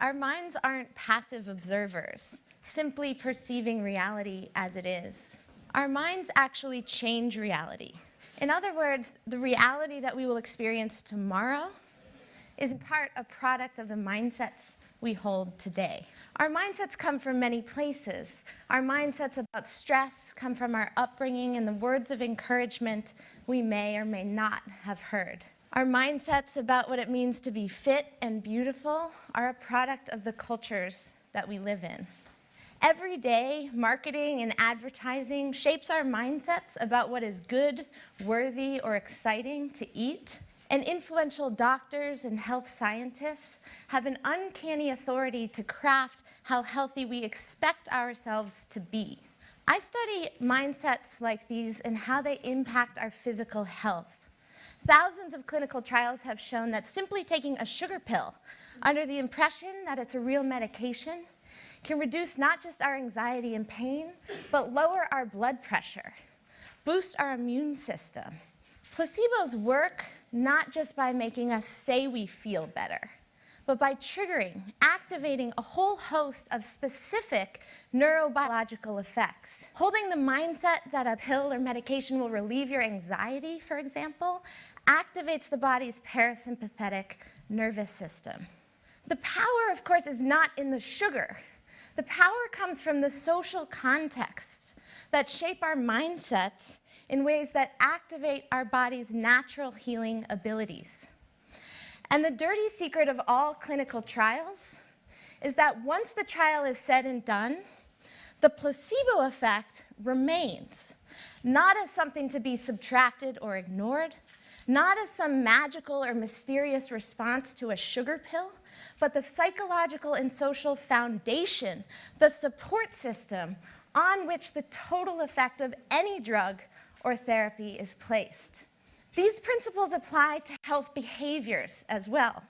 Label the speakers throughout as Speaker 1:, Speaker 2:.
Speaker 1: Our minds aren't passive observers, simply perceiving reality as it is. Our minds actually change reality. In other words, the reality that we will experience tomorrow is in part a product of the mindsets we hold today. Our mindsets come from many places. Our mindsets about stress come from our upbringing and the words of encouragement we may or may not have heard. Our mindsets about what it means to be fit and beautiful are a product of the cultures that we live in. Every day, marketing and advertising shapes our mindsets about what is good, worthy, or exciting to eat. And influential doctors and health scientists have an uncanny authority to craft how healthy we expect ourselves to be. I study mindsets like these and how they impact our physical health. Thousands of clinical trials have shown that simply taking a sugar pill under the impression that it's a real medication can reduce not just our anxiety and pain, but lower our blood pressure, boost our immune system. Placebos work not just by making us say we feel better, but by triggering, activating a whole host of specific neurobiological effects. Holding the mindset that a pill or medication will relieve your anxiety, for example, activates the body's parasympathetic nervous system. The power, of course, is not in the sugar. The power comes from the social contexts that shape our mindsets in ways that activate our body's natural healing abilities. And the dirty secret of all clinical trials is that once the trial is said and done, the placebo effect remains, not as something to be subtracted or ignored, not as some magical or mysterious response to a sugar pill, but the psychological and social foundation, the support system on which the total effect of any drug or therapy is placed. These principles apply to health behaviors as well.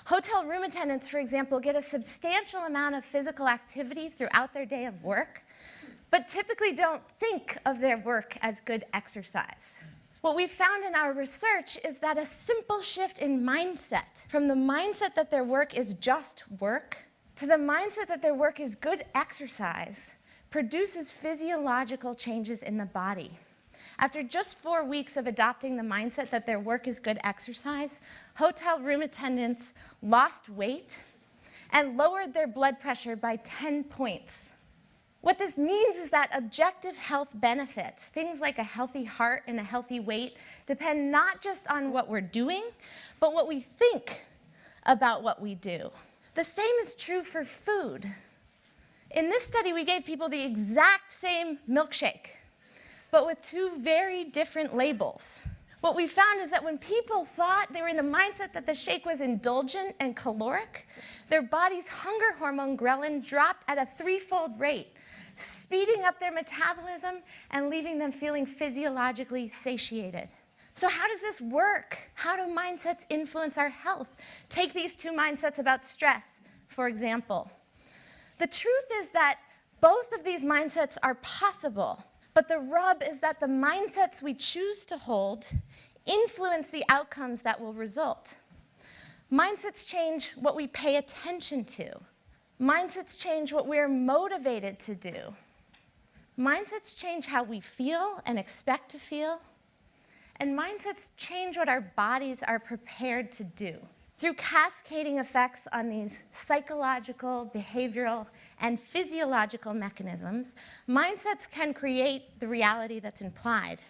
Speaker 1: Hotel room attendants, for example, get a substantial amount of physical activity throughout their day of work, but typically don't think of their work as good exercise. What we found in our research is that a simple shift in mindset, from the mindset that their work is just work, to the mindset that their work is good exercise, produces physiological changes in the body. After just 4 weeks of adopting the mindset that their work is good exercise, hotel room attendants lost weight and lowered their blood pressure by 10 points. What this means is that objective health benefits, things like a healthy heart and a healthy weight, depend not just on what we're doing, but what we think about what we do. The same is true for food. In this study, we gave people the exact same milkshake, but with 2 very different labels. What we found is that when people thought they were in the mindset that the shake was indulgent and caloric, their body's hunger hormone ghrelin dropped at a 3-fold rate, speeding up their metabolism and leaving them feeling physiologically satiated. So how does this work? How do mindsets influence our health? Take these 2 mindsets about stress, for example. The truth is that both of these mindsets are possible, but the rub is that the mindsets we choose to hold influence the outcomes that will result. Mindsets change what we pay attention to. Mindsets change what we're motivated to do. Mindsets change how we feel and expect to feel. And mindsets change what our bodies are prepared to do. Through cascading effects on these psychological, behavioral, and physiological mechanisms, mindsets can create the reality that's implied.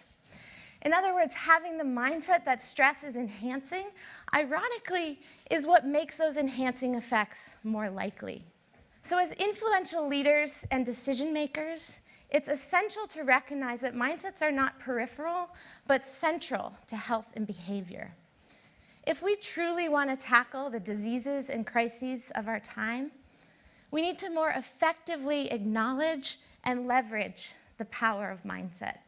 Speaker 1: In other words, having the mindset that stress is enhancing, ironically, is what makes those enhancing effects more likely. So as influential leaders and decision makers, it's essential to recognize that mindsets are not peripheral, but central to health and behavior. If we truly want to tackle the diseases and crises of our time, we need to more effectively acknowledge and leverage the power of mindset.